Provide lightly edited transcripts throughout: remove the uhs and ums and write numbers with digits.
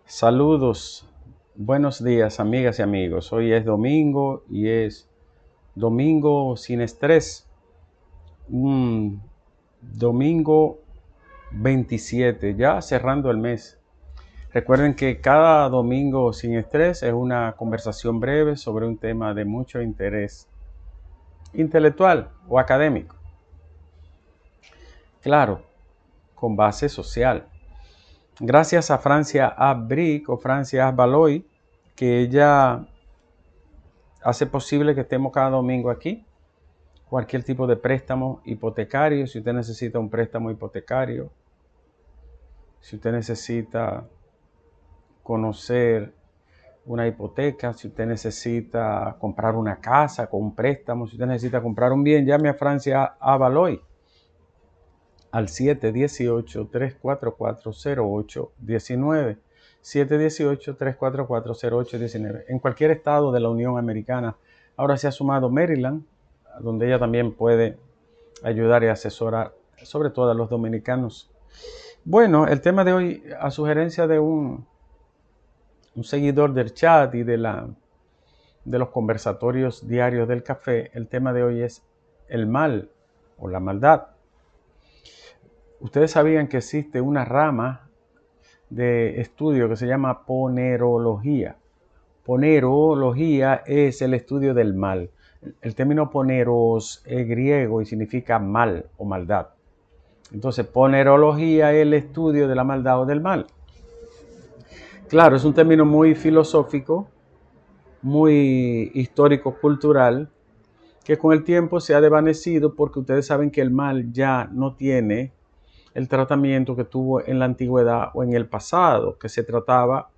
Saludos, buenos días amigas y amigos. Hoy es domingo y es domingo sin estrés. Un domingo 27, ya cerrando el mes. Recuerden que cada domingo sin estrés es una conversación breve sobre un tema de mucho interés intelectual o académico. Claro, con base social. Gracias a Francia A. Brick o Francia A. Baloy, que ella hace posible que estemos cada domingo aquí. Cualquier tipo de préstamo hipotecario, si usted necesita un préstamo hipotecario, si usted necesita conocer una hipoteca, si usted necesita comprar una casa con un préstamo, si usted necesita comprar un bien, llame a Francia Avaloy al 718-344-0819. 718-344-0819. En cualquier estado de la Unión Americana. Ahora se ha sumado Maryland, donde ella también puede ayudar y asesorar, sobre todo a los dominicanos. Bueno, el tema de hoy, a sugerencia de un seguidor del chat y de los conversatorios diarios del café, el tema de hoy es el mal o la maldad. Ustedes sabían que existe una rama de estudio que se llama ponerología. Ponerología es el estudio del mal. El término poneros es griego y significa mal o maldad. Entonces, ponerología es el estudio de la maldad o del mal. Claro, es un término muy filosófico, muy histórico-cultural, que con el tiempo se ha desvanecido porque ustedes saben que el mal ya no tiene el tratamiento que tuvo en la antigüedad o en el pasado, que se trataba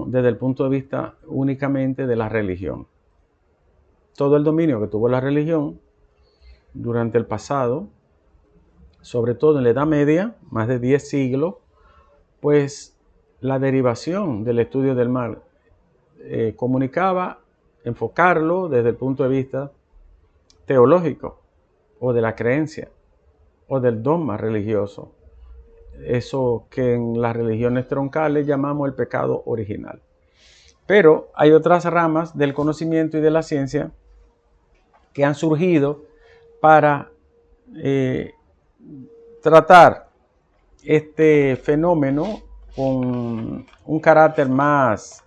desde el punto de vista únicamente de la religión. Todo el dominio que tuvo la religión durante el pasado, sobre todo en la Edad Media, más de 10 siglos, pues la derivación del estudio del mal comunicaba enfocarlo desde el punto de vista teológico o de la creencia o del dogma religioso. Eso que en las religiones troncales llamamos el pecado original. Pero hay otras ramas del conocimiento y de la ciencia que han surgido para tratar este fenómeno con un carácter más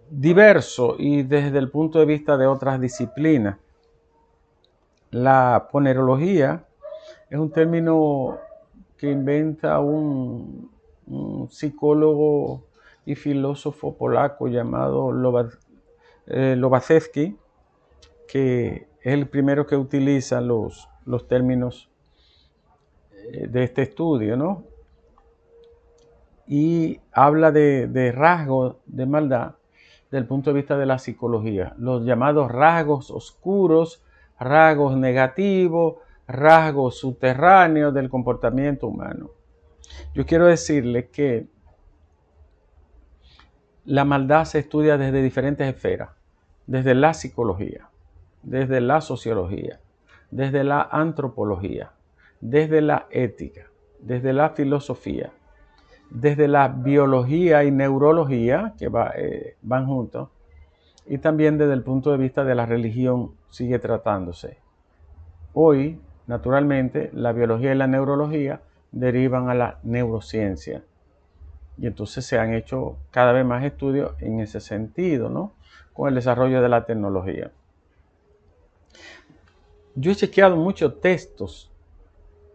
diverso y desde el punto de vista de otras disciplinas. La ponerología es un término que inventa un psicólogo y filósofo polaco llamado Lobachevsky, que es el primero que utiliza los términos de este estudio, ¿no? Y habla de rasgos de maldad desde el punto de vista de la psicología, los llamados rasgos oscuros, rasgos negativos, rasgos subterráneos del comportamiento humano. Yo quiero decirle que la maldad se estudia desde diferentes esferas, desde la psicología, desde la sociología, desde la antropología, desde la ética, desde la filosofía, desde la biología y neurología, que van juntos, y también desde el punto de vista de la religión sigue tratándose. Hoy, naturalmente, la biología y la neurología derivan a la neurociencia. Y entonces se han hecho cada vez más estudios en ese sentido, ¿no? Con el desarrollo de la tecnología. Yo he chequeado muchos textos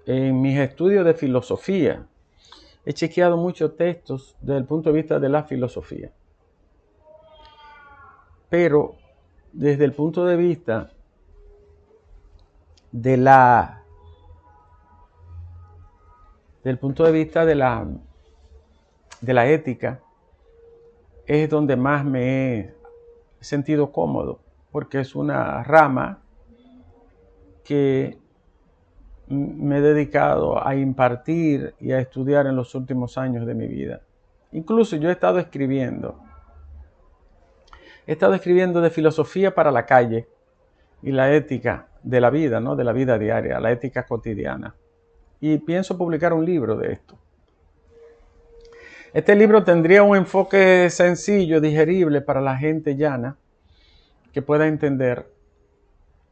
en mis estudios de filosofía. He chequeado muchos textos desde el punto de vista de la filosofía. Pero desde el punto de vista de la ética, es donde más me he sentido cómodo, porque es una rama que me he dedicado a impartir y a estudiar en los últimos años de mi vida. Incluso yo he estado escribiendo de filosofía para la calle y la ética de la vida, ¿no? De la vida diaria, la ética cotidiana. Y pienso publicar un libro de esto. Este libro tendría un enfoque sencillo, digerible para la gente llana, que pueda entender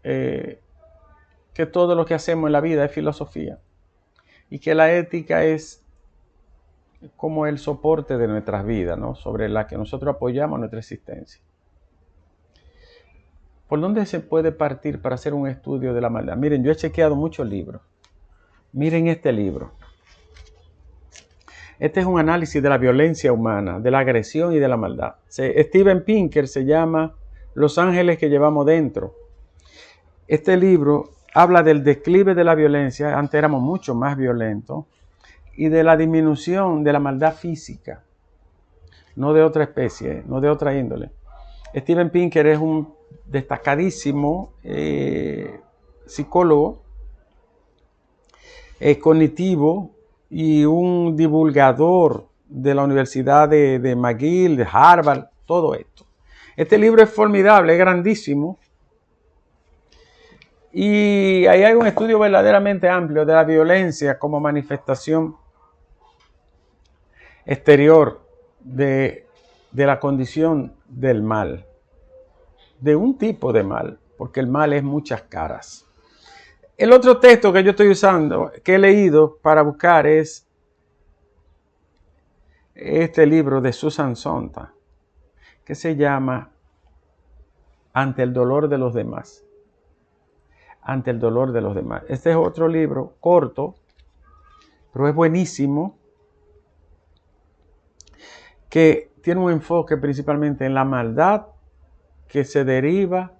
que todo lo que hacemos en la vida es filosofía y que la ética es como el soporte de nuestras vidas, ¿no? Sobre la que nosotros apoyamos nuestra existencia. ¿Por dónde se puede partir para hacer un estudio de la maldad? Miren, yo he chequeado muchos libros. Miren este libro. Este es un análisis de la violencia humana, de la agresión y de la maldad. Steven Pinker se llama Los ángeles que llevamos dentro. Este libro habla del declive de la violencia, antes éramos mucho más violentos, y de la disminución de la maldad física, no de otra especie, no de otra índole. Steven Pinker es un destacadísimo psicólogo cognitivo y un divulgador de la Universidad de McGill, de Harvard, todo esto. Este libro es formidable, es grandísimo. Y ahí hay un estudio verdaderamente amplio de la violencia como manifestación exterior de la condición del mal, de un tipo de mal, porque el mal es muchas caras. El otro texto que yo estoy usando, que he leído para buscar, es este libro de Susan Sontag, que se llama Ante el dolor de los demás. Ante el dolor de los demás. Este es otro libro corto, pero es buenísimo, que tiene un enfoque principalmente en la maldad que se deriva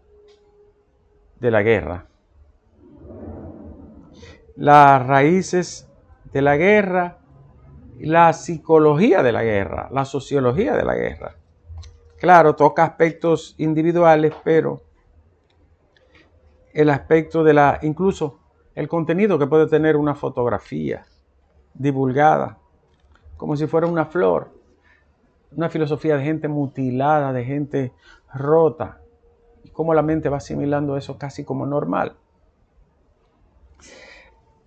de la guerra. Las raíces de la guerra, la psicología de la guerra, la sociología de la guerra. Claro, toca aspectos individuales, pero el aspecto de incluso el contenido que puede tener una fotografía divulgada, como si fuera una flor, una filosofía de gente mutilada, de gente rota, y cómo la mente va asimilando eso casi como normal.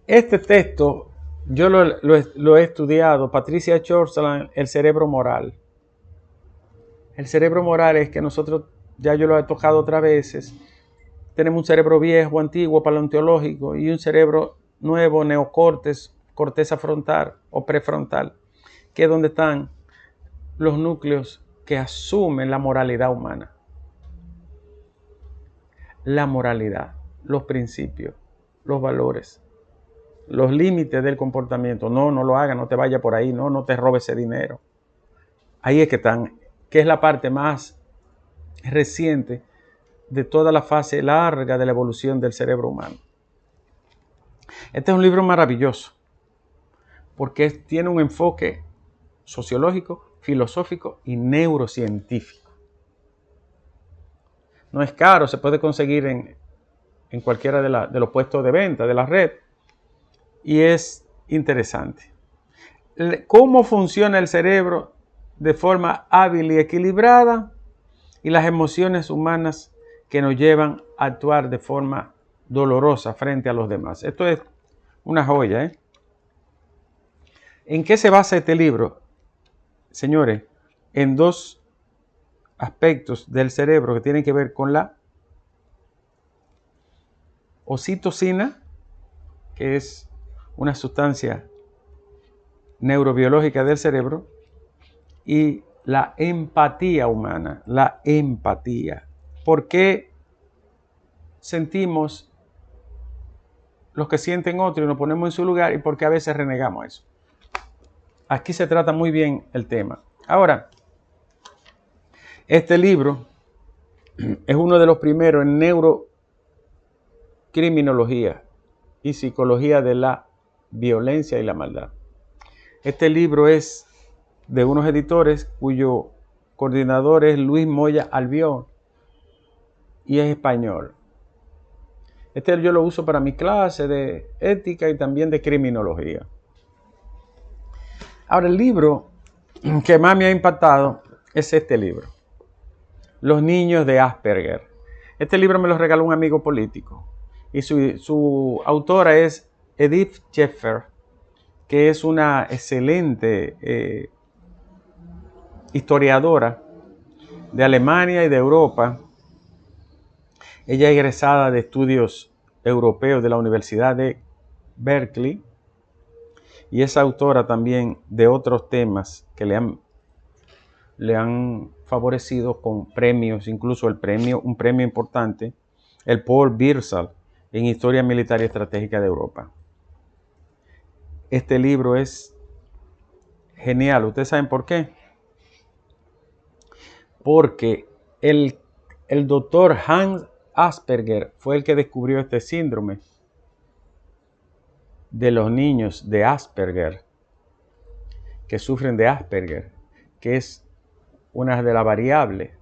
Este texto yo lo he estudiado, Patricia Chorsaland, El cerebro moral. El cerebro moral es que nosotros, ya yo lo he tocado otras veces, tenemos un cerebro viejo, antiguo, paleontológico, y un cerebro nuevo, neocortes, corteza frontal o prefrontal, que es donde están los núcleos que asumen la moralidad humana. La moralidad, los principios, los valores, los límites del comportamiento. No lo hagas, no te vayas por ahí, no te robes ese dinero. Ahí es que están, que es la parte más reciente de toda la fase larga de la evolución del cerebro humano. Este es un libro maravilloso porque tiene un enfoque sociológico, filosófico y neurocientífico. No es caro, se puede conseguir en cualquiera de los puestos de venta de la red y es interesante. Cómo funciona el cerebro de forma hábil y equilibrada y las emociones humanas que nos llevan a actuar de forma dolorosa frente a los demás. Esto es una joya, ¿eh? ¿En qué se basa este libro? Señores, en dos aspectos del cerebro que tienen que ver con la oxitocina, que es una sustancia neurobiológica del cerebro, y la empatía humana, la empatía. ¿Por qué sentimos los que sienten otro y nos ponemos en su lugar y por qué a veces renegamos eso? Aquí se trata muy bien el tema. Ahora, este libro es uno de los primeros en neurocriminología y psicología de la violencia y la maldad. Este libro es de unos editores cuyo coordinador es Luis Moya Albión y es español. Este yo lo uso para mi clase de ética y también de criminología. Ahora, el libro que más me ha impactado es este libro, Los niños de Asperger. Este libro me lo regaló un amigo político y su autora es Edith Schaeffer, que es una excelente historiadora de Alemania y de Europa. Ella es egresada de estudios europeos de la Universidad de Berkeley y es autora también de otros temas que le han favorecido con premios, incluso un premio importante, el Paul Birchall en Historia Militar y Estratégica de Europa. Este libro es genial. ¿Ustedes saben por qué? Porque el doctor Hans Asperger fue el que descubrió este síndrome de los niños de Asperger, que sufren de Asperger, que es una de las variables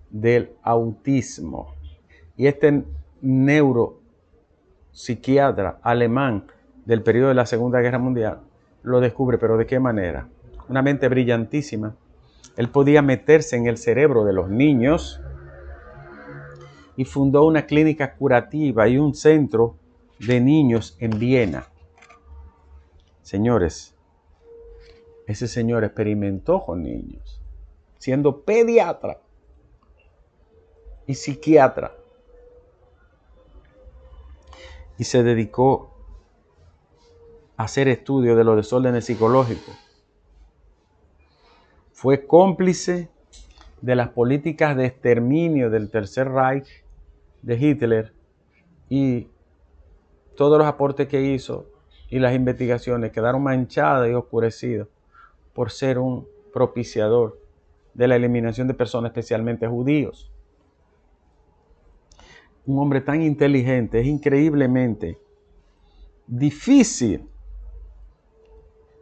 del autismo. Y este neuropsiquiatra alemán del periodo de la Segunda Guerra Mundial lo descubre, pero ¿de qué manera? Una mente brillantísima. Él podía meterse en el cerebro de los niños y fundó una clínica curativa y un centro de niños en Viena. Señores, ese señor experimentó con niños, siendo pediatra y psiquiatra, y se dedicó a hacer estudios de los desórdenes psicológicos. Fue cómplice de las políticas de exterminio del Tercer Reich de Hitler y todos los aportes que hizo y las investigaciones quedaron manchadas y oscurecidas por ser un propiciador de la eliminación de personas, especialmente judíos. Un hombre tan inteligente, es increíblemente difícil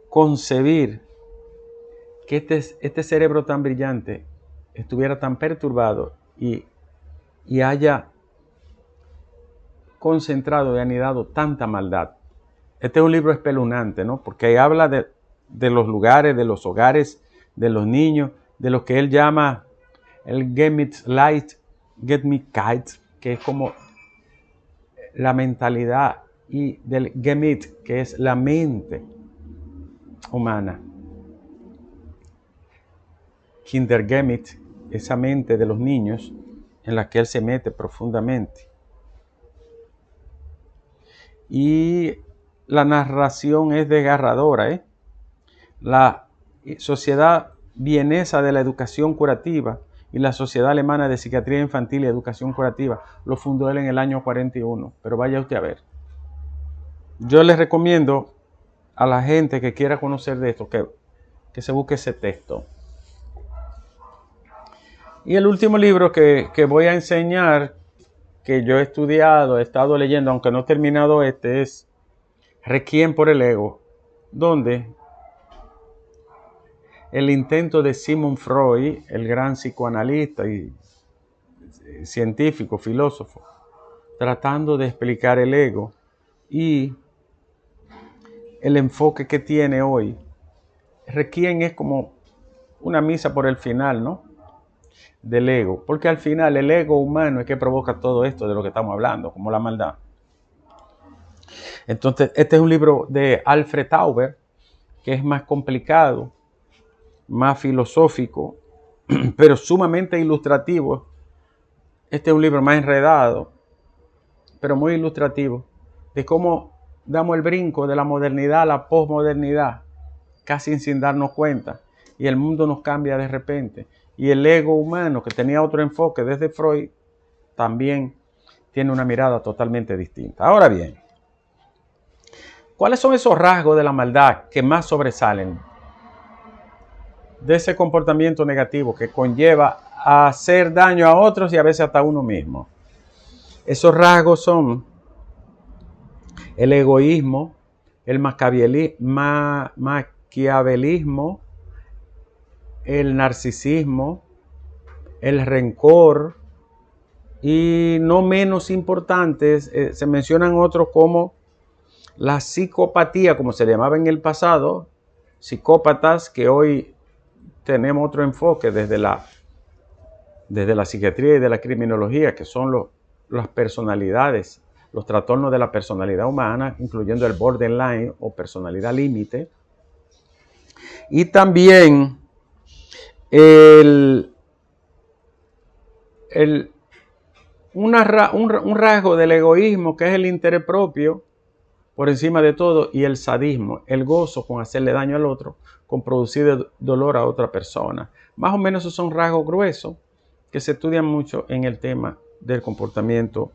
concebir que este cerebro tan brillante estuviera tan perturbado y haya concentrado y anidado tanta maldad. Este es un libro espeluznante, ¿no? Porque habla de los lugares, de los hogares, de los niños, de lo que él llama el Gemütslicht, Gemütlichkeit, que es como la mentalidad, y del Gemüt, que es la mente humana. Kindergemüt, esa mente de los niños en la que él se mete profundamente. Y la narración es desgarradora, La Sociedad Vienesa de la Educación Curativa y la Sociedad Alemana de Psiquiatría Infantil y Educación Curativa lo fundó él en el año 41, pero vaya usted a ver. Yo les recomiendo a la gente que quiera conocer de esto que se busque ese texto. Y el último libro que voy a enseñar, que yo he estudiado, he estado leyendo, aunque no he terminado es Requiem por el Ego, donde el intento de Sigmund Freud, el gran psicoanalista y científico, filósofo, tratando de explicar el ego y el enfoque que tiene hoy. Requiem es como una misa por el final, ¿no? Del ego, porque al final el ego humano es que provoca todo esto de lo que estamos hablando, como la maldad. Entonces, este es un libro de Alfred Tauber, que es más complicado, más filosófico, pero sumamente ilustrativo. Este es un libro más enredado, pero muy ilustrativo, de cómo damos el brinco de la modernidad a la posmodernidad, casi sin darnos cuenta, y el mundo nos cambia de repente. Y el ego humano, que tenía otro enfoque desde Freud, también tiene una mirada totalmente distinta. Ahora bien, ¿cuáles son esos rasgos de la maldad que más sobresalen de ese comportamiento negativo que conlleva a hacer daño a otros y a veces hasta a uno mismo? Esos rasgos son el egoísmo, el maquiavelismo, el narcisismo, el rencor y no menos importantes, se mencionan otros como la psicopatía, como se le llamaba en el pasado, psicópatas, que hoy tenemos otro enfoque desde la psiquiatría y de la criminología, que son las personalidades, los trastornos de la personalidad humana, incluyendo el borderline o personalidad límite. Y también El, el, un rasgo del egoísmo que es el interés propio por encima de todo, y el sadismo, el gozo con hacerle daño al otro, con producir dolor a otra persona. Más o menos esos son rasgos gruesos que se estudian mucho en el tema del comportamiento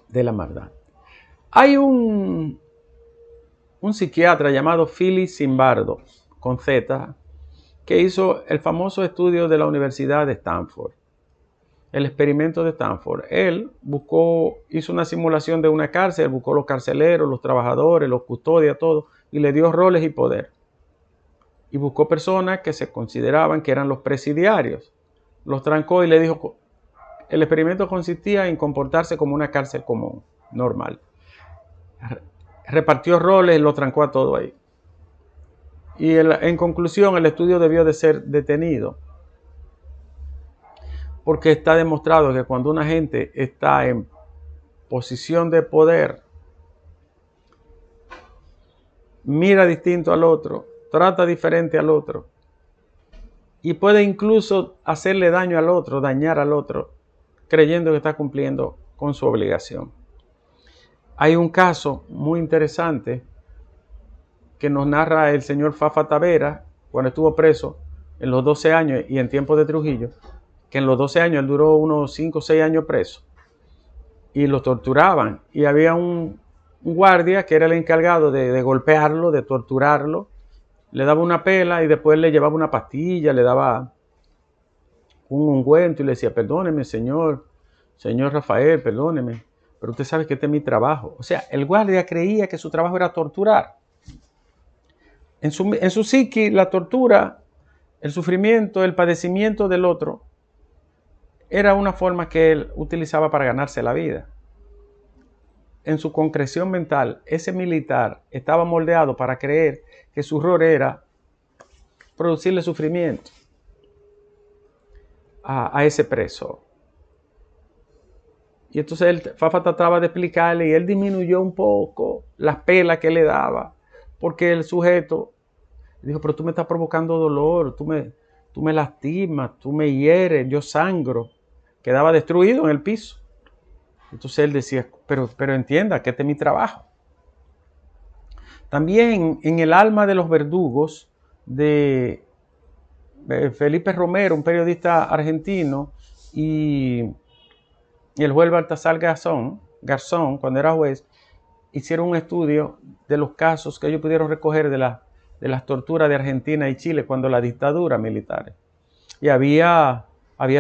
de la maldad. Hay un psiquiatra llamado Philip Zimbardo, con Z, que hizo el famoso estudio de la Universidad de Stanford, el experimento de Stanford. Él hizo una simulación de una cárcel, buscó los carceleros, los trabajadores, los custodias, todo, y le dio roles y poder. Y buscó personas que se consideraban que eran los presidiarios. Los trancó y le dijo, el experimento consistía en comportarse como una cárcel común, normal. Repartió roles y lo trancó a todo ahí. Y en conclusión, el estudio debió de ser detenido, porque está demostrado que cuando una gente está en posición de poder, mira distinto al otro, trata diferente al otro, y puede incluso hacerle daño al otro, dañar al otro, creyendo que está cumpliendo con su obligación. Hay un caso muy interesante que nos narra el señor Fafa Tavera cuando estuvo preso en los 12 años y en tiempos de Trujillo, que en los 12 años él duró unos 5 o 6 años preso y lo torturaban, y había un guardia que era el encargado de golpearlo, de torturarlo, le daba una pela y después le llevaba una pastilla, le daba un ungüento y le decía, perdóneme señor Rafael, perdóneme, pero usted sabe que este es mi trabajo. O sea, el guardia creía que su trabajo era torturar. En su psiqui, la tortura, el sufrimiento, el padecimiento del otro, era una forma que él utilizaba para ganarse la vida. En su concreción mental, ese militar estaba moldeado para creer que su rol era producirle sufrimiento a ese preso. Y entonces Fafa trataba de explicarle y él disminuyó un poco las pelas que le daba, porque el sujeto dijo, pero tú me estás provocando dolor, tú me lastimas, tú me hieres, yo sangro. Quedaba destruido en el piso. Entonces él decía, pero entienda que este es mi trabajo. También en el alma de los verdugos de Felipe Romero, un periodista argentino, y el juez Baltasar Garzón, cuando era juez, hicieron un estudio de los casos que ellos pudieron recoger de las torturas de Argentina y Chile cuando la dictadura militar. Y había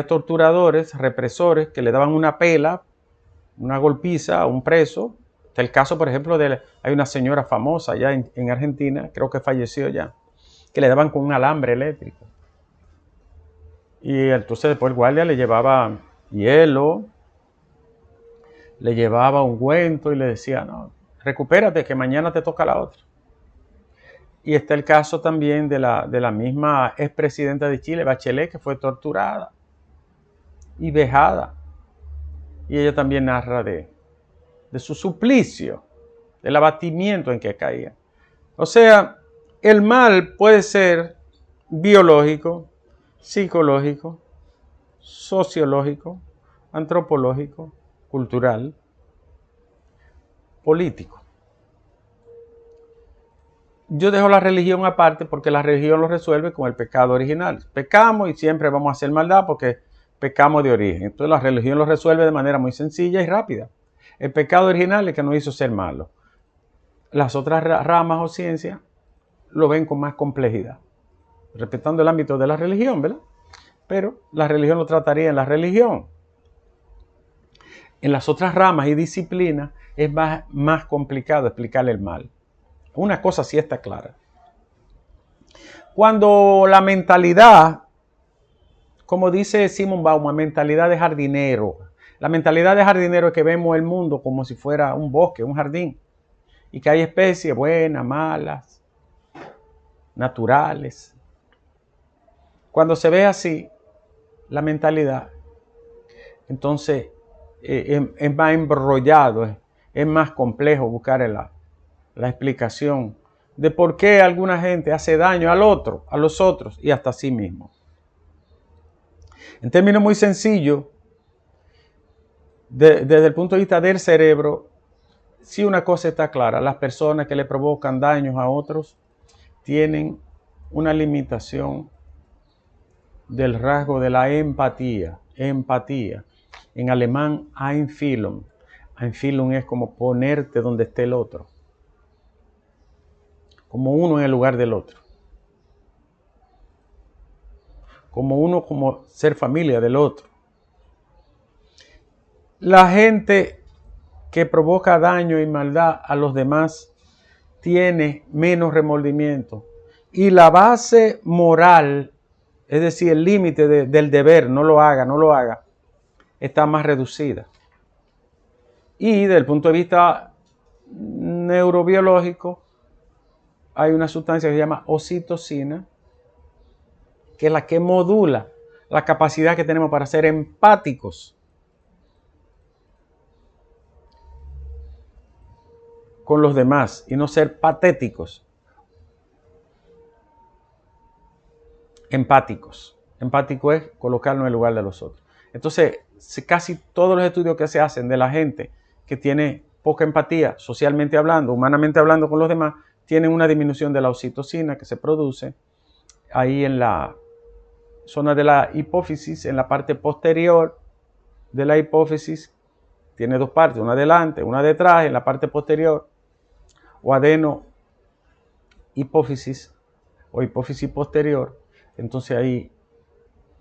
torturadores, represores, que le daban una pela, una golpiza a un preso. Está el caso, por ejemplo, hay una señora famosa allá en Argentina, creo que falleció ya, que le daban con un alambre eléctrico. Y entonces después el guardia le llevaba hielo, le llevaba ungüento y le decía, no, recupérate que mañana te toca la otra. Y está el caso también de la misma expresidenta de Chile, Bachelet, que fue torturada y vejada. Y ella también narra de su suplicio, del abatimiento en que caía. O sea, el mal puede ser biológico, psicológico, sociológico, antropológico, cultural, político. Yo dejo la religión aparte porque la religión lo resuelve con el pecado original. Pecamos y siempre vamos a hacer maldad porque pecamos de origen. Entonces la religión lo resuelve de manera muy sencilla y rápida. El pecado original es que nos hizo ser malos. Las otras ramas o ciencias lo ven con más complejidad, respetando el ámbito de la religión, ¿verdad? Pero la religión lo trataría en la religión. En las otras ramas y disciplinas es más complicado explicar el mal. Una cosa sí está clara. Cuando la mentalidad, como dice Simon Bauman, mentalidad de jardinero. La mentalidad de jardinero es que vemos el mundo como si fuera un bosque, un jardín. Y que hay especies buenas, malas, naturales. Cuando se ve así la mentalidad, entonces es más embrollado, es más complejo buscar la explicación de por qué alguna gente hace daño al otro, a los otros y hasta a sí mismo. En términos muy sencillos, desde el punto de vista del cerebro, si una cosa está clara, las personas que le provocan daños a otros tienen una limitación del rasgo de la empatía. Empatía. En alemán, Einfühlung. Einfühlung es como ponerte donde esté el otro. Como uno en el lugar del otro. Como uno, como ser familia del otro. La gente que provoca daño y maldad a los demás tiene menos remordimiento. Y la base moral, es decir, el límite del deber, no lo haga, está más reducida. Y desde el punto de vista neurobiológico, hay una sustancia que se llama oxitocina, que es la que modula la capacidad que tenemos para ser empáticos con los demás y no ser patéticos. Empáticos. Empático es colocarnos en el lugar de los otros. Entonces, casi todos los estudios que se hacen de la gente que tiene poca empatía, socialmente hablando, humanamente hablando con los demás, tienen una disminución de la oxitocina que se produce ahí en la zona de la hipófisis, en la parte posterior de la hipófisis. Tiene dos partes, una adelante, una detrás, en la parte posterior, o adeno hipófisis o hipófisis posterior. Entonces ahí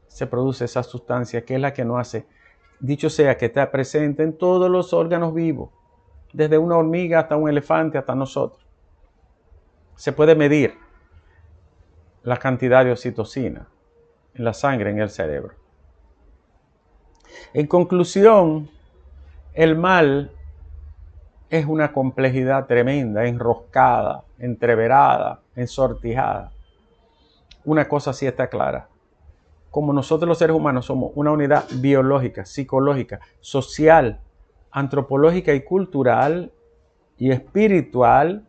se produce esa sustancia que es la que nos hace, dicho sea, que está presente en todos los órganos vivos, desde una hormiga hasta un elefante, hasta nosotros. Se puede medir la cantidad de oxitocina en la sangre, en el cerebro. En conclusión, el mal es una complejidad tremenda, enroscada, entreverada, ensortijada. Una cosa sí está clara. Como nosotros los seres humanos somos una unidad biológica, psicológica, social, antropológica y cultural y espiritual,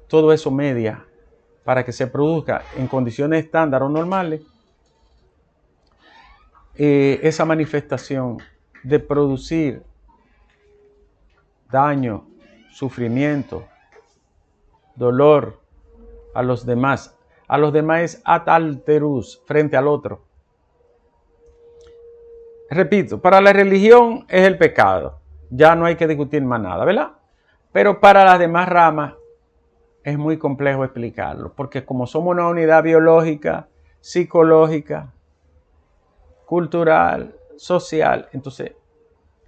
todo eso media para que se produzca en condiciones estándar o normales esa manifestación de producir daño, sufrimiento, dolor a los demás. A los demás es ad alterus, frente al otro. Repito, para la religión es el pecado. Ya no hay que discutir más nada, ¿verdad? Pero para las demás ramas es muy complejo explicarlo, porque como somos una unidad biológica, psicológica, cultural, social, entonces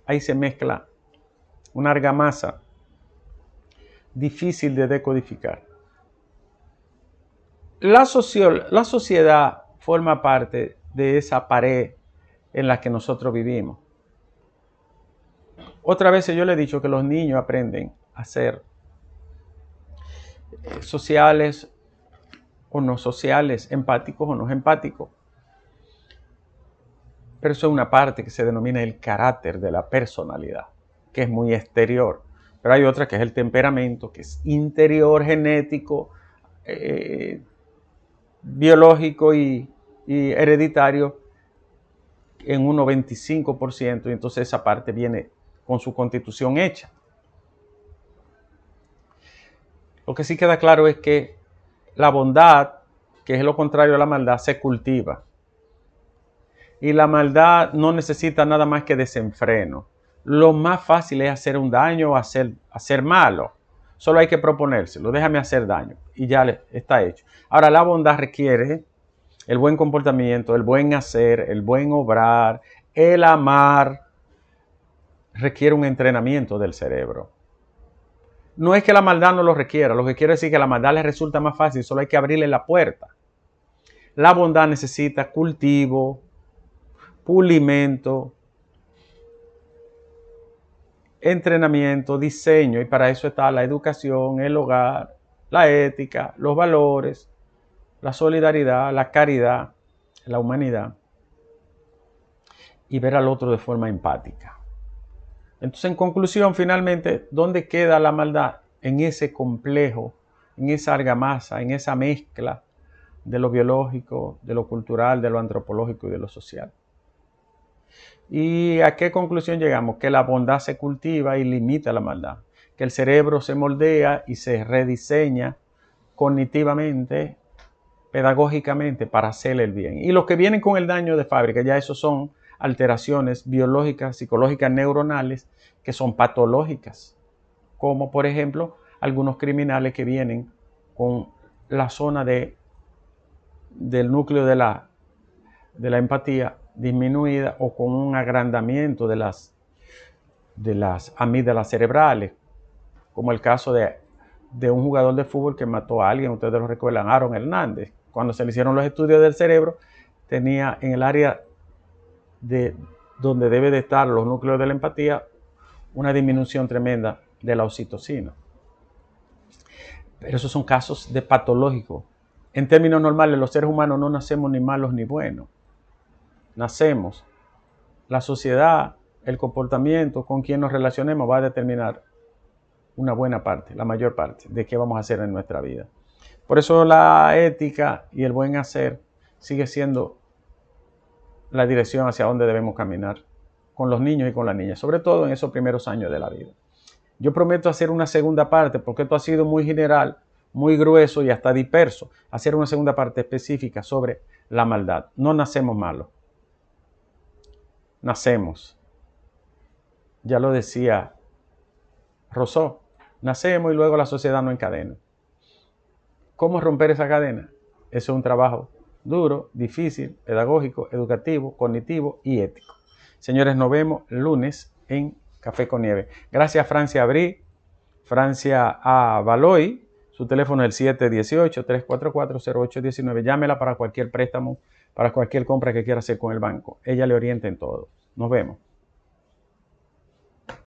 ahí se mezcla una argamasa difícil de decodificar. La sociedad forma parte de esa pared en la que nosotros vivimos. Otra vez yo le he dicho que los niños aprenden a ser sociales o no sociales, empáticos o no empáticos. Pero eso es una parte que se denomina el carácter de la personalidad, que es muy exterior. Pero hay otra que es el temperamento, que es interior, genético, biológico y hereditario en un 95%. Y entonces esa parte viene con su constitución hecha. Lo que sí queda claro es que la bondad, que es lo contrario a la maldad, se cultiva. Y la maldad no necesita nada más que desenfreno. Lo más fácil es hacer un daño o hacer malo. Solo hay que proponérselo. Déjame hacer daño. Y ya está hecho. Ahora, la bondad requiere el buen comportamiento, el buen hacer, el buen obrar, el amar. Requiere un entrenamiento del cerebro. No es que la maldad no lo requiera. Lo que quiere decir que la maldad le resulta más fácil. Solo hay que abrirle la puerta. La bondad necesita cultivo, pulimento, entrenamiento, diseño, y para eso está la educación, el hogar, la ética, los valores, la solidaridad, la caridad, la humanidad, y ver al otro de forma empática. Entonces, en conclusión, finalmente, ¿dónde queda la maldad? en ese complejo, en esa argamasa, en esa mezcla de lo biológico, de lo cultural, de lo antropológico y de lo social. ¿Y a qué conclusión llegamos? Que la bondad se cultiva y limita la maldad. Que el cerebro se moldea y se rediseña cognitivamente, pedagógicamente, para hacer el bien. Y los que vienen con el daño de fábrica, ya esos son alteraciones biológicas, psicológicas, neuronales, que son patológicas. Como por ejemplo, algunos criminales que vienen con la zona del núcleo de la empatía disminuida o con un agrandamiento de las amígdalas cerebrales, como el caso de un jugador de fútbol que mató a alguien, ustedes lo recuerdan, Aaron Hernández. Cuando se le hicieron los estudios del cerebro, tenía en el área donde debe de estar los núcleos de la empatía una disminución tremenda de la oxitocina. Pero esos son casos de patológico. En términos normales, los seres humanos no nacemos ni malos ni buenos. Nacemos. La sociedad, el comportamiento con quien nos relacionemos va a determinar una buena parte, la mayor parte de qué vamos a hacer en nuestra vida. Por eso la ética y el buen hacer sigue siendo la dirección hacia donde debemos caminar con los niños y con las niñas, sobre todo en esos primeros años de la vida. Yo prometo hacer una segunda parte, porque esto ha sido muy general, muy grueso y hasta disperso. Hacer una segunda parte específica sobre la maldad. No nacemos malos. Nacemos. Ya lo decía Rousseau. Nacemos y luego la sociedad nos encadena. ¿Cómo romper esa cadena? Eso es un trabajo duro, difícil, pedagógico, educativo, cognitivo y ético. Señores, nos vemos el lunes en Café con Nieve. Gracias Francia Abrí, Francia A. Valoy. Su teléfono es el 718-344-0819. Llámela para cualquier préstamo, para cualquier compra que quiera hacer con el banco. Ella le orienta en todo. Nos vemos.